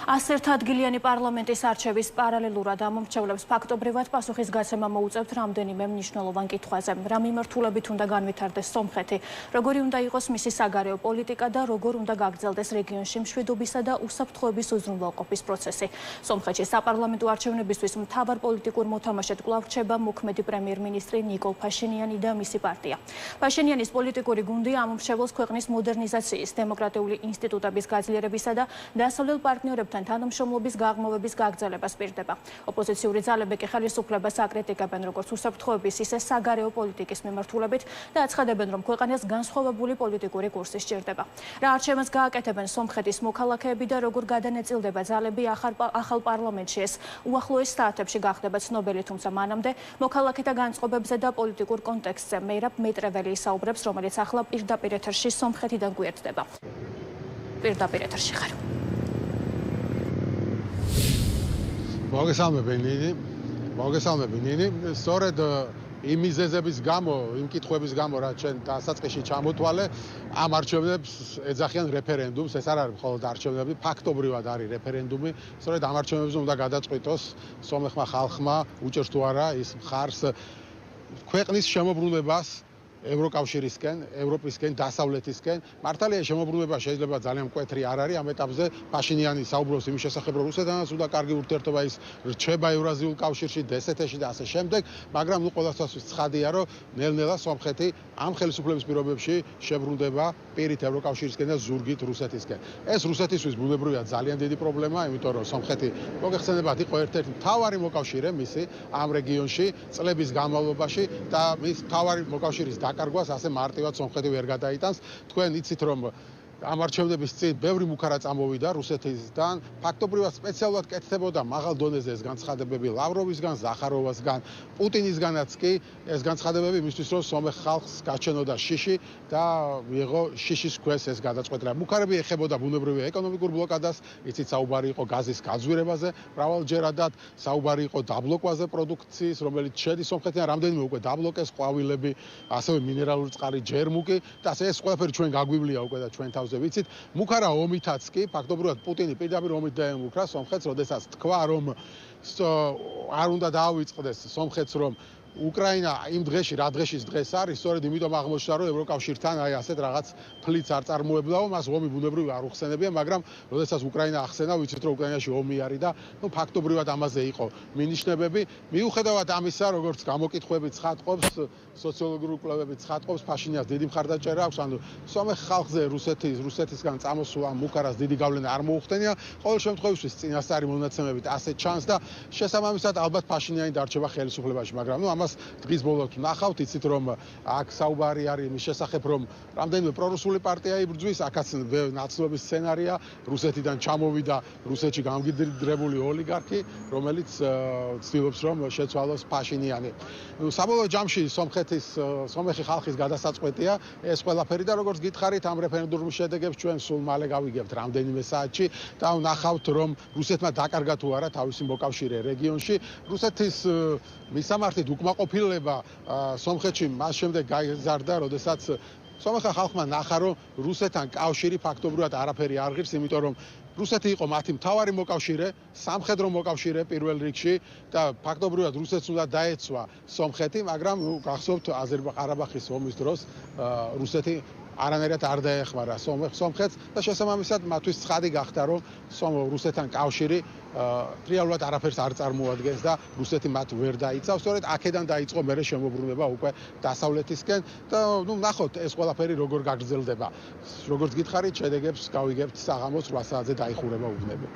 101-ადგილიანი პარლამენტის არჩევის პარალელურად ამომრჩევლებს ფაქტობრივად პასუხისგაცემა მოუწევთ რამდენიმე მნიშვნელოვან კითხვაზე. რა მიმართულებით უნდა განვითარდეს სომხეთი, როგორი უნდა იყოს მისი საგარეო პოლიტიკა და როგორ უნდა გაგრძელდეს რეგიონში მშვიდობისა და უსაფრთხოების უზრუნველყოფის პროცესი. სომხეთში საპარლამენტო არჩევნებისთვის მთავარ პოლიტიკურ მოთამაშედ კვლავ რჩება მოქმედი პრემიერ-მინისტრი ნიკოლ ფაშინიანი და მისი პარტია. ფაშინიანის პოლიტიკური გუნდი ამომრჩეველს ქვეყნის მოდერნიზაციის, დემოკრატიული ინსტიტუტების გაძლიერებისა და დასავლელ პარტნიორებთან თანამშრომლობის გაღრმავების გაგრძელებას პირდება. ოპოზიციური ძალები კი ხელისუფლებას აკრიტიკებენ როგორც უსაფრთხოების, ისე საგარეო პოლიტიკის მიმართულებით და აცხადებენ, რომ ქვეყანას განსხვავებული პოლიტიკური კურსი სჭირდება. რა არჩევანს გააკეთებენ სომხეთის მოქალაქეები და როგორ გადანაწილდება ძალები ახალ პარლამენტში, ეს უახლოეს საათებში გახდება ცნობილი, თუმცა მანამდე მოქალაქეთა განწყობებზე და პოლიტიკურ კონტექსტზე მეირაბ მეტრეველი ისაუბრებს, რომელიც ახლა პირდაპირ ეთერში სომხეთიდან გვერდდება. პირდაპირ ეთერში ხარ. მოგესალმები ნინი, სწორედ იმ მიზეზების გამო, იმ კითხვების გამო, რაც ჩვენ დასაწყისში ჩამოთვალე, ამ არჩევნებს ეძახიან რეფერენდუმს, ეს არ არის მხოლოდ არჩევნები, ფაქტობრივად არის რეფერენდუმი, სწორედ ამ არჩევნებზე უნდა გადაწყვიტოს სომეხმა ხალხმა, უჭერს თუ არა ის მხარს ქვეყნის შემობრუნებას ევროკავშირისკენ, ევროპისკენ, დასავლეთისკენ. მართალია შემოbrunება შეიძლება ძალიან მკვეთრი არ არის ამ ეტაპზე. ფაშინიანი საუბრობს იმის შესახებ, რომ რუსეთთანაც უნდა კარგი ურთიერთობა ის რჩება ევრაზიულ კავშირში, დსთ-ში და ასე შემდეგ, მაგრამ ყოველთვის ცხადია, რომ ნელ-ნელა სომხეთი ამ ხელისუფლების პირობებში შებრუნდება პირით ევროკავშირისკენ და ზურგით რუსეთისკენ. ეს რუსეთისთვის ბუნებრივია ძალიან დიდი პრობლემა, იმიტომ რომ სომხეთი მოგეხსენებათ იყო ერთ-ერთი მთავარი მოკავშირე მისი ამ რეგიონში წლების განმავლობაში და მის მთავარი მოკავშირის დაკარგვას ასე მარტივად სომხეთი ვერ გადაიტანს. თქვენ იცით, რომ ამ არჩევნების წინ ბევრი მუქარა წამოვიდა რუსეთისგან, ფაქტობრივად სპეციალურად კეთდებოდა მაღალ დონეზე ეს განცხადებები ლავროვისგან, ზახაროვასგან, პუტინისგანაც კი ეს განცხადებები იმისთვის, რომ სომეხ ხალხს გაჩენოდა შიში და მიიღო შიშის ქვეშ ეს გადაწყვეტილება. მუქარები ეხებოდა ბუნებრივია ეკონომიკურ ბლოკადას, იცით საუბარი იყო გაზის გაძვირებაზე, მრავალჯერადად საუბარი იყო დაბლოკვაზე პროდუქციის, რომელიც შედის სომხეთიდან, რამდენიმე უკვე დაბლოკეს ყვავილები, ასევე მინერალური წყალი, ჯერმუკი და ეს ყველაფერი ჩვენ გაგვივლია უკვე და ჩვენ ვიცით, მუქარა ომითაც კი, ფაქტობრივად პუტინი პირდაპირ ომით დაემუქრა სომხეთს, როდესაც თქვა, რომ არ უნდა დაავიწყდეს სომხეთს, რომ უკრაინა იმ დღეში, რა დღეშიც დღეს არის, სწორედ იმიტომ აღმოჩნდა, რომ ევროკავშირთან აი ასეთ რაღაც ფლიც არ წარმოებდაო, მას ომი ბუნებრივი არ უხსენებია, მაგრამ როდესაც უკრაინა ახსენა, ვიცით, რომ უკრაინაში ომი არის და ფაქტობრივად ამაზე იყო მინიშნებები. მიუხედავად ამისა, როგორც გამოკითხვები ცხადყოფს, სოციოლოგიური კვლევები ცხადყოფს, ფაშინიანს დიდი მხარდაჭერა აქვს, ანუ სომეხ ხალხზე რუსეთისგან წამოსულ ამ მუქარას დიდი გავლენა არ მოუხდენია. ყოველ შემთხვევაში წინასწარი მონაცემებით ასე ჩანს და შესაბამისად ალბათ ფაშინიანი დარჩება ხელისუფლებაში, მაგრამ ამას დღის ბოლოს ვნახავთ, იცით, რომ აქ საუბარი არის იმის შესახებ, რომ რამდენიმე პრორუსული პარტია იბრძვის, აქაც ნაცნობი სცენარია, რუსეთიდან ჩამოვიდა რუსეთში გამგიდრებული ოლიგარქი, რომელიც ცდილობს, რომ შეცვალოს ფაშინიანი. საბოლოო ჯამში სომეხი ხალხის გადასაწყვეტია ეს ყველაფერი და როგორც გითხარით, ამ რეფერენდუმის შედეგებს ჩვენ სულ მალე გავიგებთ რამდენიმე საათში და ვნახავთ, რომ რუსეთმა დაკარგა თუ არა თავისი მოკავშირე რეგიონში. რუსეთის მისამართით უკმაყოფილება სომხეთში მას შემდეგ გაიზარდა, როდესაც სომეხა ხალხმა ნახა, რომ რუსეთთან კავშირი ფაქტობრივად არაფერი არ ღირს, იმიტომ რომ რუსეთი იყო მათი მთავარი მოკავშირე, სამხედრო მოკავშირე პირველ რიგში და ფაქტობრივად რუსეთს უნდა დაეცვა სომხეთი, მაგრამ გახსოვთ აზერბაიჯანის ომის დროს რუსეთი არანაირად არ დაეხმარა სომხეთს და შესაბამისად მათთვის ცხადი გახდა, რომ რუსეთთან კავშირი რეალურად არაფერს არ წარმოადგენს და რუსეთი მათ ვერ დაიცავს. სწორედ აქედან დაიწყო მერე შემოbrunება უკვე დასავლეთისკენ და ნახოთ ეს ყველაფერი როგორ გაგრძელდება. როგორც გითხარით, შედეგებს გავიგებთ საღამოს 8 საათზე დაიხურება უბნები.